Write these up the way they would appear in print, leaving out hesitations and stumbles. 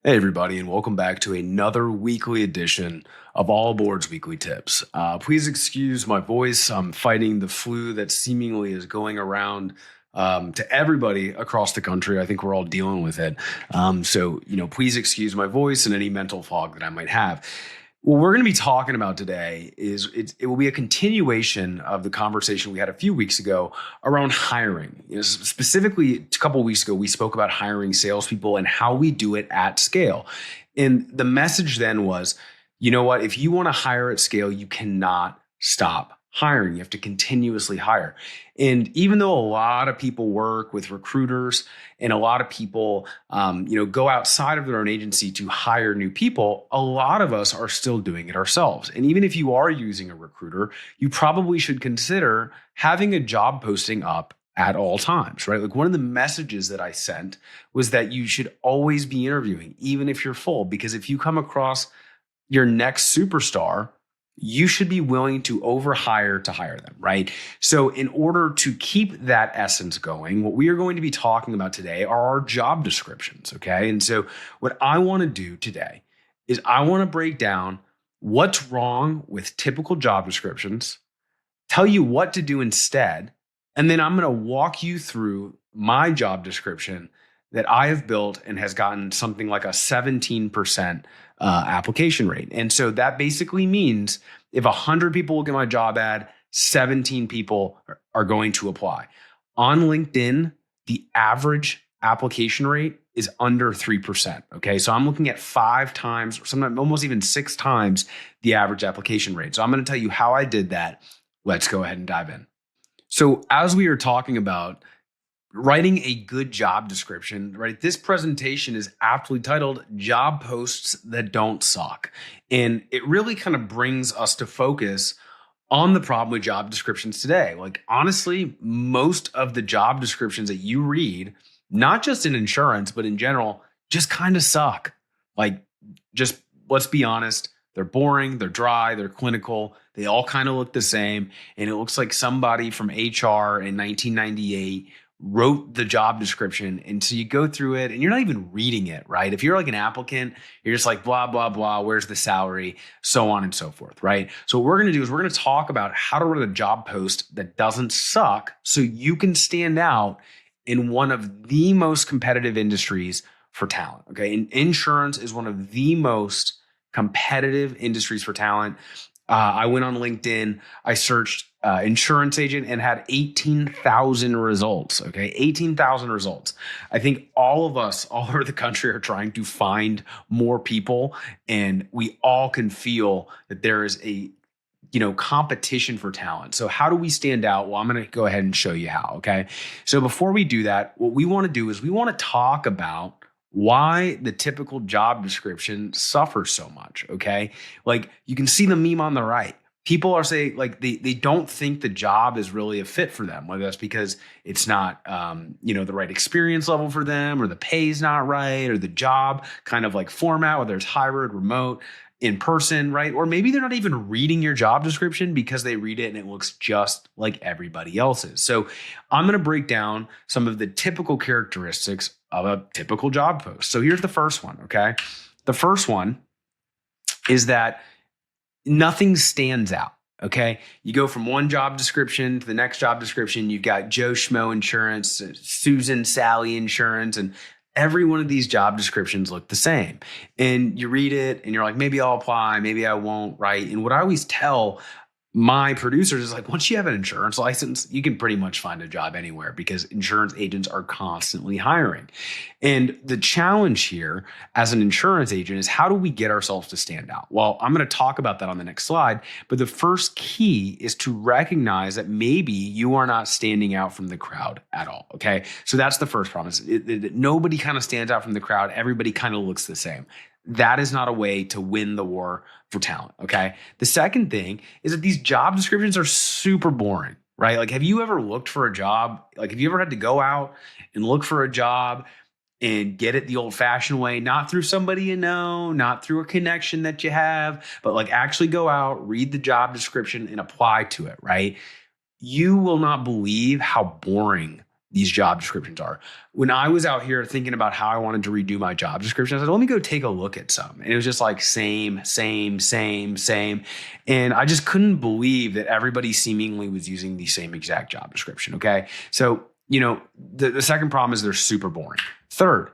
Hey, everybody, and welcome back to another weekly edition of All Aboard's Weekly Tips. Please excuse my voice. I'm fighting the flu that seemingly is going around to everybody across the country. I think we're all dealing with it. Please excuse my voice and any mental fog that I might have. What we're going to be talking about today is it will be a continuation of the conversation we had a few weeks ago around hiring. Specifically, a couple of weeks ago, we spoke about hiring salespeople and how we do it at scale. And the message then was, you know what? If you want to hire at scale, you cannot stop hiring. You have to continuously hire. And even though a lot of people work with recruiters and a lot of people, go outside of their own agency to hire new people, a lot of us are still doing it ourselves. And even if you are using a recruiter, you probably should consider having a job posting up at all times, right? Like one of the messages that I sent was that you should always be interviewing, even if you're full, because if you come across your next superstar, you should be willing to overhire to hire them, right? So in order to keep that essence going, what we are going to be talking about today are our job descriptions, okay? And so what I want to do today is I want to break down what's wrong with typical job descriptions, tell you what to do instead, and then I'm going to walk you through my job description that I have built and has gotten something like a 17% application rate. And so that basically means if 100 people look at my job ad, 17 people are going to apply. On LinkedIn, the average application rate is under 3%. Okay. So I'm looking at 5 times, or sometimes almost even 6 times the average application rate. So I'm going to tell you how I did that. Let's go ahead and dive in. So as we are talking about writing a good job description, right? This presentation is aptly titled Job Posts That Don't Suck. And it really kind of brings us to focus on the problem with job descriptions today. Like, honestly, most of the job descriptions that you read, not just in insurance, but in general, just kind of suck. Like, just let's be honest. They're boring, they're dry, they're clinical. They all kind of look the same. And it looks like somebody from HR in 1998 wrote the job description. And so you go through it and you're not even reading it, right? If you're like an applicant, you're just like, blah, blah, blah, where's the salary, so on and so forth, right? So what we're going to do is we're going to talk about how to write a job post that doesn't suck so you can stand out in one of the most competitive industries for talent, okay? And insurance is one of the most competitive industries for talent. I went on LinkedIn, I searched insurance agent and had 18,000 results. Okay. 18,000 results. I think all of us all over the country are trying to find more people, and we all can feel that there is a competition for talent. So how do we stand out? Well, I'm going to go ahead and show you how. Okay. So before we do that, what we want to do is we want to talk about why the typical job description suffers so much. Okay. Like you can see the meme on the right. People are saying like they don't think the job is really a fit for them, whether that's because it's not, the right experience level for them, or the pay's not right, or the job kind of like format, whether it's hybrid, remote, in person, right? Or maybe they're not even reading your job description because they read it and it looks just like everybody else's. So I'm going to break down some of the typical characteristics of a typical job post. So here's the first one, okay? The first one is that nothing stands out, okay? You go from one job description to the next job description. You've got Joe Schmo Insurance, Susan Sally Insurance, and every one of these job descriptions look the same. And you read it and you're like, maybe I'll apply, maybe I won't, right? And what I always tell my producers is like, once you have an insurance license, you can pretty much find a job anywhere because insurance agents are constantly hiring. And the challenge here as an insurance agent is how do we get ourselves to stand out? Well, I'm going to talk about that on the next slide. But the first key is to recognize that maybe you are not standing out from the crowd at all. Okay. So that's the first problem. Nobody kind of stands out from the crowd. Everybody kind of looks the same. That is not a way to win the war for talent, okay? The second thing is that these job descriptions are super boring, right? Like, have you ever looked for a job? Like, have you ever had to go out and look for a job and get it the old-fashioned way, not through somebody you know, not through a connection that you have, but like actually go out, read the job description and apply to it, right? You will not believe how boring these job descriptions are. When I was out here thinking about how I wanted to redo my job description, I said, let me go take a look at some. And it was just like same, same, same, same. And I just couldn't believe that everybody seemingly was using the same exact job description. Okay. So, the second problem is they're super boring. Third,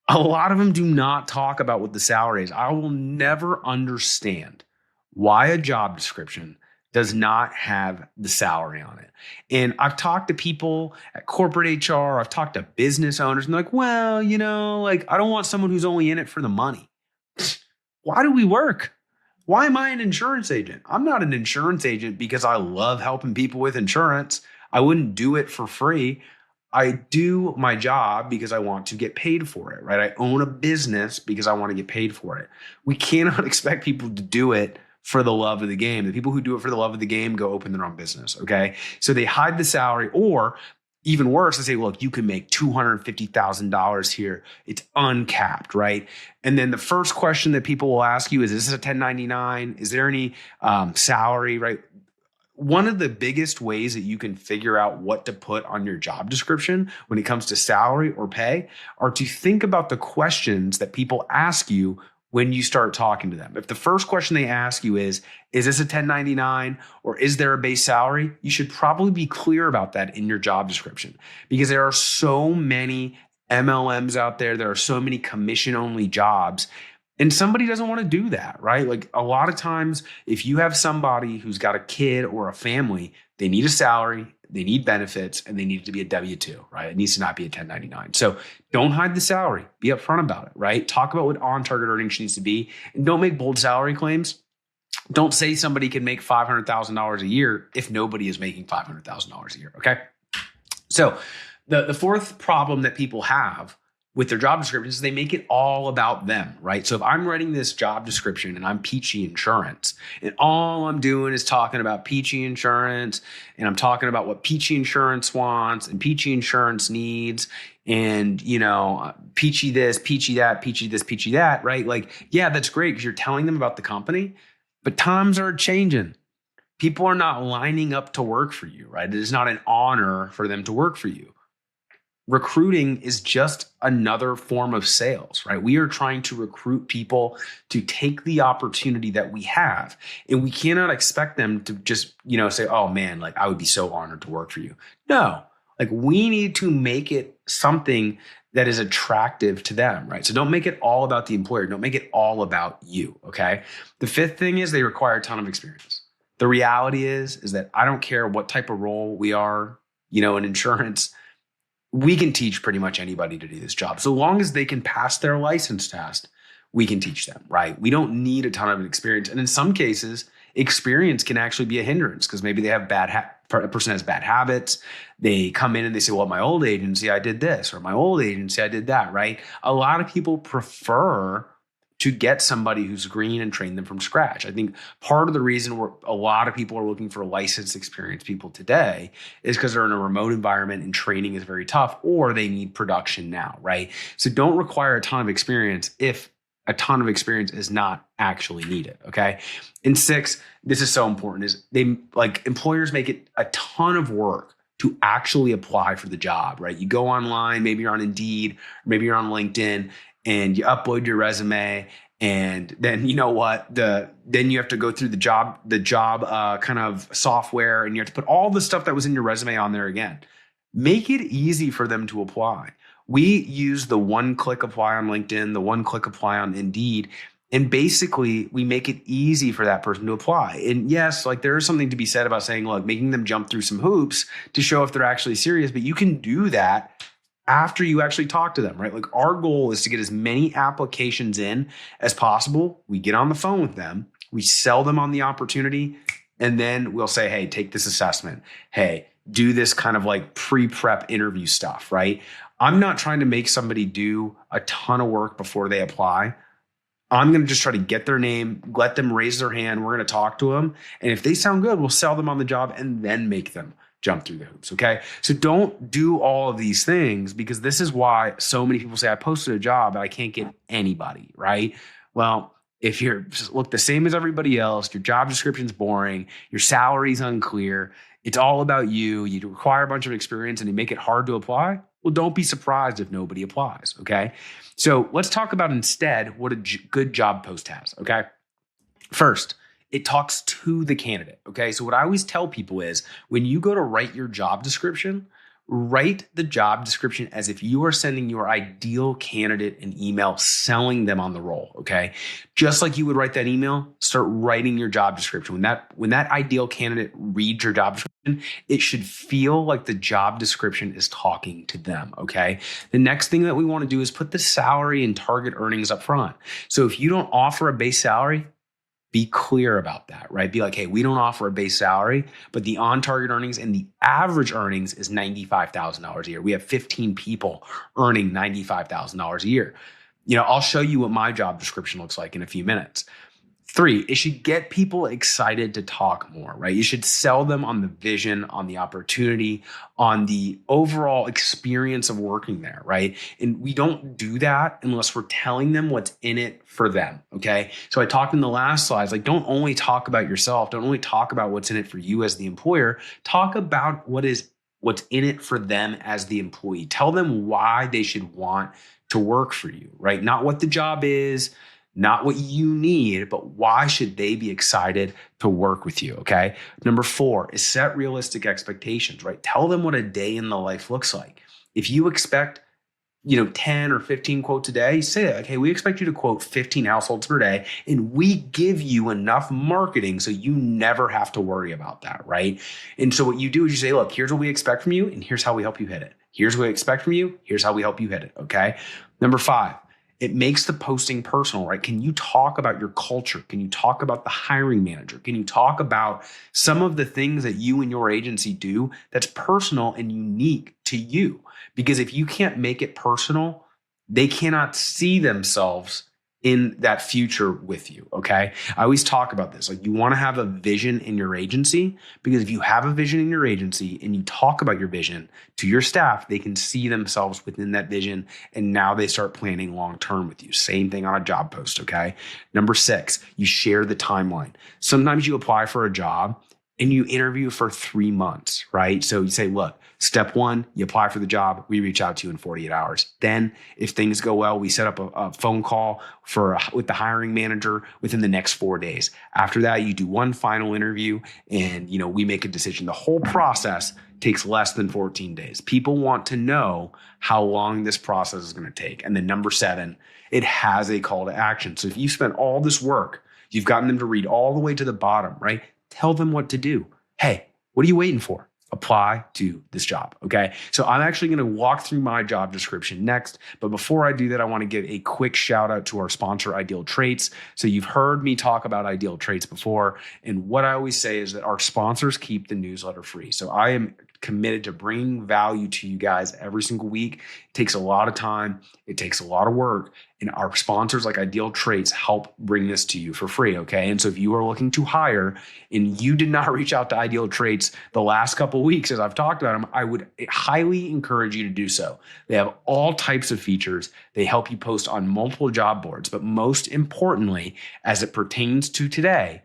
a lot of them do not talk about what the salary is. I will never understand why a job description does not have the salary on it. And I've talked to people at corporate HR, I've talked to business owners, and they're like, well, I don't want someone who's only in it for the money. Why do we work? Why am I an insurance agent? I'm not an insurance agent because I love helping people with insurance. I wouldn't do it for free. I do my job because I want to get paid for it, right? I own a business because I want to get paid for it. We cannot expect people to do it for the love of the game. The people who do it for the love of the game go open their own business, okay? So they hide the salary, or even worse, they say, look, you can make $250,000 here. It's uncapped, right? And then the first question that people will ask you is this a 1099? Is there any salary, right? One of the biggest ways that you can figure out what to put on your job description when it comes to salary or pay are to think about the questions that people ask you when you start talking to them. If the first question they ask you is this a 1099 or is there a base salary? You should probably be clear about that in your job description, because there are so many MLMs out there. There are so many commission-only jobs. And somebody doesn't want to do that, right? Like a lot of times, if you have somebody who's got a kid or a family, they need a salary, they need benefits, and they need it to be a W-2, right? It needs to not be a 1099. So don't hide the salary. Be upfront about it, right? Talk about what on-target earnings needs to be, and don't make bold salary claims. Don't say somebody can make $500,000 a year if nobody is making $500,000 a year, okay? So the fourth problem that people have with their job descriptions, they make it all about them, right? So if I'm writing this job description and I'm Peachy Insurance, and all I'm doing is talking about Peachy Insurance, and I'm talking about what Peachy Insurance wants and Peachy Insurance needs, and, Peachy this, Peachy that, Peachy this, Peachy that, right? Like, yeah, that's great because you're telling them about the company, but times are changing. People are not lining up to work for you, right? It is not an honor for them to work for you. Recruiting is just another form of sales, right? We are trying to recruit people to take the opportunity that we have. And we cannot expect them to just, say, oh man, like I would be so honored to work for you. No, like we need to make it something that is attractive to them, right? So don't make it all about the employer. Don't make it all about you, okay? The fifth thing is they require a ton of experience. The reality is that I don't care what type of role we are, in insurance. We can teach pretty much anybody to do this job. So long as they can pass their license test, we can teach them, right? We don't need a ton of experience. And in some cases, experience can actually be a hindrance because maybe they have a person has bad habits. They come in and they say, well, at my old agency, I did this, or my old agency, I did that, right? A lot of people prefer to get somebody who's green and train them from scratch. I think part of the reason a lot of people are looking for licensed experienced people today is because they're in a remote environment and training is very tough, or they need production now, right? So don't require a ton of experience if a ton of experience is not actually needed, okay? And 6, this is so important, is employers make it a ton of work to actually apply for the job, right? You go online, maybe you're on Indeed, or maybe you're on LinkedIn, and you upload your resume, and then you know what? Then you have to go through the job kind of software, and you have to put all the stuff that was in your resume on there again. Make it easy for them to apply. We use the one-click apply on LinkedIn, the one-click apply on Indeed, and basically we make it easy for that person to apply. And yes, there is something to be said about saying, look, making them jump through some hoops to show if they're actually serious, but you can do that after you actually talk to them, right? Like our goal is to get as many applications in as possible. We get on the phone with them, we sell them on the opportunity, and then we'll say, hey, take this assessment. Hey, do this kind of pre-prep interview stuff, right? I'm not trying to make somebody do a ton of work before they apply. I'm going to just try to get their name, let them raise their hand. We're going to talk to them. And if they sound good, we'll sell them on the job and then make them jump through the hoops, okay? So don't do all of these things, because this is why so many people say, I posted a job, but I can't get anybody, right? Well, if you're just look the same as everybody else, your job description's boring, your salary's unclear, It's all about you. You require a bunch of experience and you make it hard to apply. Well, don't be surprised if nobody applies. Okay. So let's talk about instead what a good job post has. Okay. First, it talks to the candidate. Okay. So what I always tell people is when you go to write your job description, write the job description as if you are sending your ideal candidate an email selling them on the role. Okay. Just like you would write that email, start writing your job description. When that ideal candidate reads your job description, it should feel like the job description is talking to them. Okay. The next thing that we want to do is put the salary and target earnings up front. So if you don't offer a base salary, be clear about that, right? Be like, hey, we don't offer a base salary, but the on-target earnings and the average earnings is $95,000 a year. We have 15 people earning $95,000 a year. I'll show you what my job description looks like in a few minutes. 3, it should get people excited to talk more, right? You should sell them on the vision, on the opportunity, on the overall experience of working there, right? And we don't do that unless we're telling them what's in it for them, okay? So I talked in the last slides, like don't only talk about yourself, don't only talk about what's in it for you as the employer, talk about what's in it for them as the employee. Tell them why they should want to work for you, right? Not what the job is, not what you need, but why should they be excited to work with you, okay? Number 4 is set realistic expectations, right? Tell them what a day in the life looks like. If you expect, 10 or 15 quotes a day, say that, okay, we expect you to quote 15 households per day, and we give you enough marketing so you never have to worry about that, right? And so what you do is you say, look, here's what we expect from you, and here's how we help you hit it. Here's what we expect from you, here's how we help you hit it, okay? Number 5, it makes the posting personal, right? Can you talk about your culture? Can you talk about the hiring manager? Can you talk about some of the things that you and your agency do that's personal and unique to you? Because if you can't make it personal, they cannot see themselves in that future with you, okay? I always talk about this. Like you want to have a vision in your agency because if you have a vision in your agency and you talk about your vision to your staff, they can see themselves within that vision and now they start planning long-term with you. Same thing on a job post, okay? Number 6, you share the timeline. Sometimes you apply for a job and you interview for 3 months, right? So you say, look, step 1, you apply for the job. We reach out to you in 48 hours. Then if things go well, we set up a phone call with the hiring manager within the next 4 days. After that, you do one final interview and, we make a decision. The whole process takes less than 14 days. People want to know how long this process is going to take. And then number 7, it has a call to action. So if you spent all this work, you've gotten them to read all the way to the bottom, right? Tell them what to do. Hey, what are you waiting for? Apply to this job, okay? So I'm actually going to walk through my job description next. But before I do that, I want to give a quick shout out to our sponsor, Ideal Traits. So you've heard me talk about Ideal Traits before. And what I always say is that our sponsors keep the newsletter free. So I am committed to bringing value to you guys every single week. It takes a lot of time. It takes a lot of work. And our sponsors like Ideal Traits help bring this to you for free, okay? And so if you are looking to hire and you did not reach out to Ideal Traits the last couple of weeks as I've talked about them, I would highly encourage you to do so. They have all types of features. They help you post on multiple job boards. But most importantly, as it pertains to today,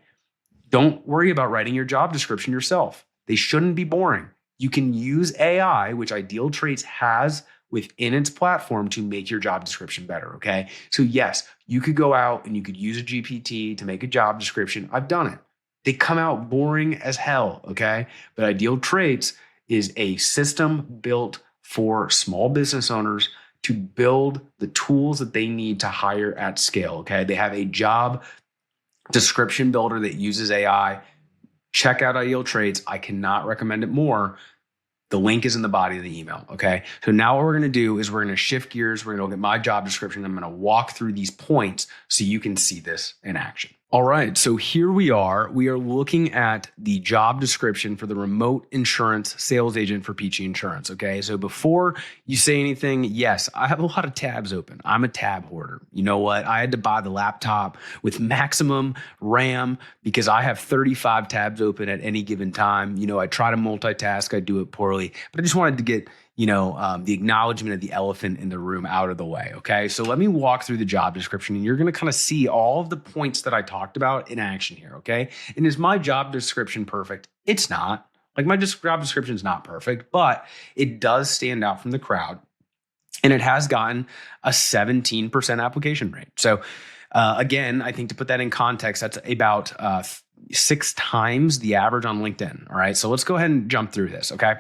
don't worry about writing your job description yourself. They shouldn't be boring. You can use AI, which Ideal Traits has within its platform to make your job description better, okay? So yes, you could go out and you could use a GPT to make a job description. I've done it. They come out boring as hell, okay? But Ideal Traits is a system built for small business owners to build the tools that they need to hire at scale, okay? They have a job description builder that uses AI. Check out Ideal Traits. I cannot recommend it more. The link is in the body of the email, okay? So now what we're going to do is we're going to shift gears. We're going to look at my job description. I'm going to walk through these points so you can see this in action. All right, so here we are. We are looking at the job description for the remote insurance sales agent for Peachy Insurance, okay? So before you say anything, yes, I have a lot of tabs open. I'm a tab hoarder. You know what? I had to buy the laptop with maximum RAM because I have 35 tabs open at any given time. I try to multitask. I do it poorly, but I just wanted to get the acknowledgement of the elephant in the room out of the way. Okay. So let me walk through the job description and you're going to kind of see all of the points that I talked about in action here. Okay. And is my job description perfect? It's not. Like my job description is not perfect, but it does stand out from the crowd. And it has gotten a 17% application rate. So again, I think to put that in context, that's about 6 times the average on LinkedIn. All right. So let's go ahead and jump through this. Okay.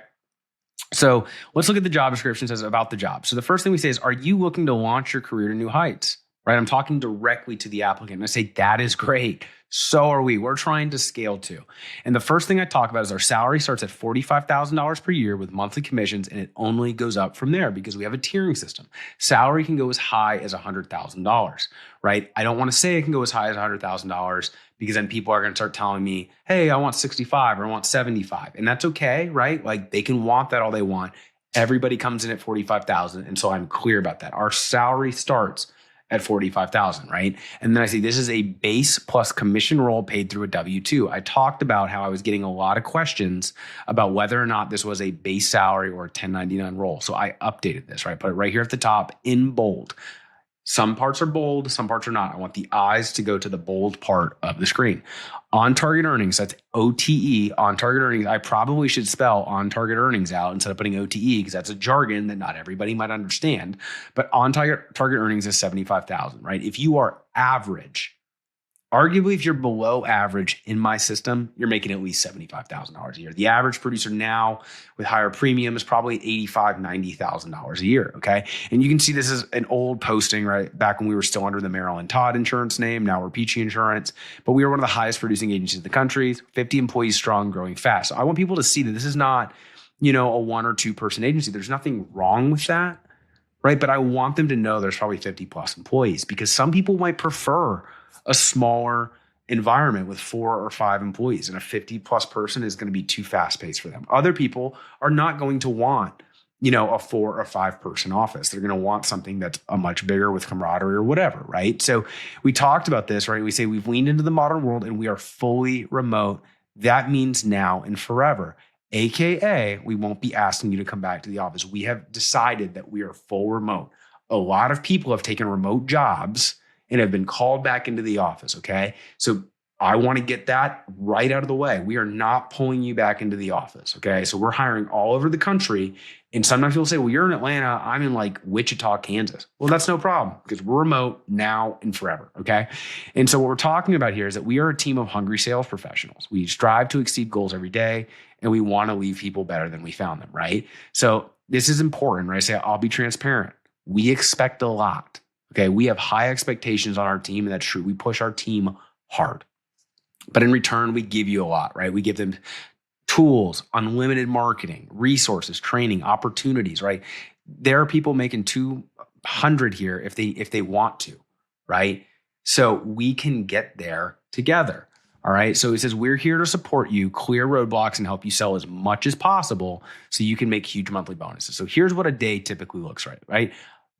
So let's look at the job description. It says about the job. So the first thing we say is, are you looking to launch your career to new heights? Right? I'm talking directly to the applicant. And I say, that is great. So are we. We're trying to scale too. And the first thing I talk about is our salary starts at $45,000 per year with monthly commissions, and it only goes up from there because we have a tiering system. Salary can go as high as $100,000, right? I don't want to say it can go as high as $100,000 because then people are going to start telling me, hey, I want 65 or I want 75. And that's okay, right? Like they can want that all they want. Everybody comes in at 45,000. And so I'm clear about that. Our salary starts at 45,000, right? And then I say, this is a base plus commission role paid through a W-2. I talked about how I was getting a lot of questions about whether or not this was a base salary or a 1099 role. So I updated this, right? Put it right here at the top in bold. Some parts are bold, some parts are not. I want the eyes to go to the bold part of the screen. On target earnings, that's OTE, on target earnings. I probably should spell on target earnings out instead of putting OTE because that's a jargon that not everybody might understand. But on target earnings is 75,000, right? If you are average, arguably, if you're below average in my system, you're making at least $75,000 a year. The average producer now with higher premium is probably $85,000, $90,000 a year. Okay. And you can see this is an old posting, right? Back when we were still under the Maryland Todd insurance name. Now we're Peachy Insurance, but we are one of the highest producing agencies in the country, 50 employees strong, growing fast. So I want people to see that this is not, a 1 or 2 person agency. There's nothing wrong with that. Right. But I want them to know there's probably 50 plus employees because some people might prefer a smaller environment with 4 or 5 employees, and a 50 plus person is going to be too fast paced for them. Other people are not going to want, a 4 or 5 person office. They're going to want something that's a much bigger with camaraderie or whatever. Right. So we talked about this, right? We say we've leaned into the modern world and we are fully remote. That means now and forever. AKA, we won't be asking you to come back to the office. We have decided that we are full remote. A lot of people have taken remote jobs and have been called back into the office, okay? So I want to get that right out of the way. We are not pulling you back into the office, okay? So we're hiring all over the country. And sometimes people say, well, you're in Atlanta. I'm in like Wichita, Kansas. Well, that's no problem because we're remote now and forever, okay? And so what we're talking about here is that we are a team of hungry sales professionals. We strive to exceed goals every day, and we want to leave people better than we found them, right? So this is important, right? I say, I'll be transparent. We expect a lot. Okay, we have high expectations on our team, and that's true. We push our team hard. But in return, we give you a lot, right? We give them tools, unlimited marketing, resources, training, opportunities, right? There are people making 200 here if they want to, right? So we can get there together. All right. So it says, we're here to support you, clear roadblocks, and help you sell as much as possible so you can make huge monthly bonuses. So here's what a day typically looks like, right?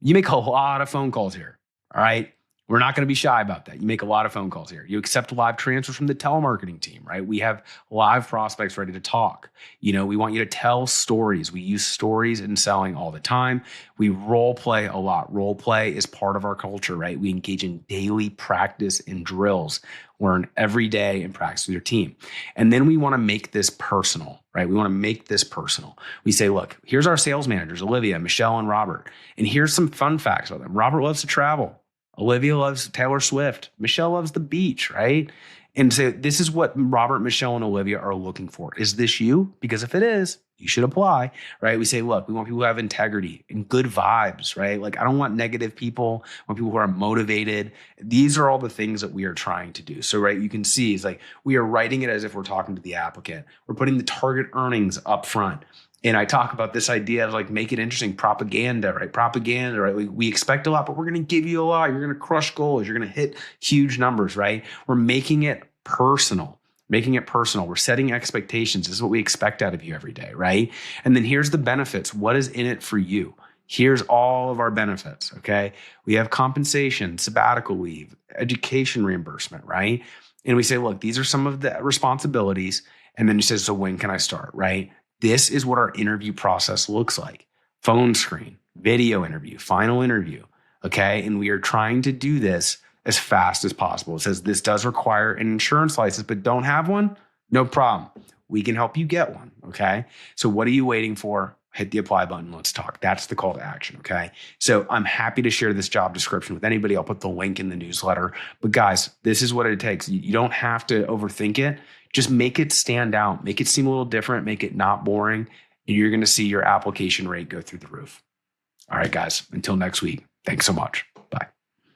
You make a lot of phone calls here. All right. We're not going to be shy about that. You make a lot of phone calls here. You accept live transfers from the telemarketing team, right? We have live prospects ready to talk. We want you to tell stories. We use stories in selling all the time. We role play a lot. Role play is part of our culture, right? We engage in daily practice and drills. Learn every day and practice with your team. And then we want to make this personal, right? We want to make this personal. We say, look, here's our sales managers, Olivia, Michelle, and Robert. And here's some fun facts about them. Robert loves to travel. Olivia loves Taylor Swift. Michelle loves the beach, right? And so this is what Robert, Michelle, and Olivia are looking for. Is this you? Because if it is, you should apply, right? We say, look, we want people who have integrity and good vibes, right? Like I don't want negative people. I want people who are motivated. These are all the things that we are trying to do. So, right, you can see it's like we are writing it as if we're talking to the applicant. We're putting the target earnings up front. And I talk about this idea of like, make it interesting, propaganda, right? Propaganda, right? We expect a lot, but we're going to give you a lot. You're going to crush goals. You're going to hit huge numbers, right? We're making it personal. We're setting expectations. This is what we expect out of you every day, right? And then here's the benefits. What is in it for you? Here's all of our benefits, okay? We have compensation, sabbatical leave, education reimbursement, right? And we say, look, these are some of the responsibilities. And then he says, so when can I start, right? This is what our interview process looks like. Phone screen, video interview, final interview, okay? And we are trying to do this as fast as possible. It says this does require an insurance license, but don't have one? No problem. we can help you get one. Okay. So what are you waiting for? Hit the apply button. Let's talk. That's the call to action. Okay. So I'm happy to share this job description with anybody. I'll put the link in the newsletter. But guys, this is what it takes. You don't have to overthink it. Just make it stand out, make it seem a little different, make it not boring. And you're going to see your application rate go through the roof. All right, guys, until next week. Thanks so much. Bye.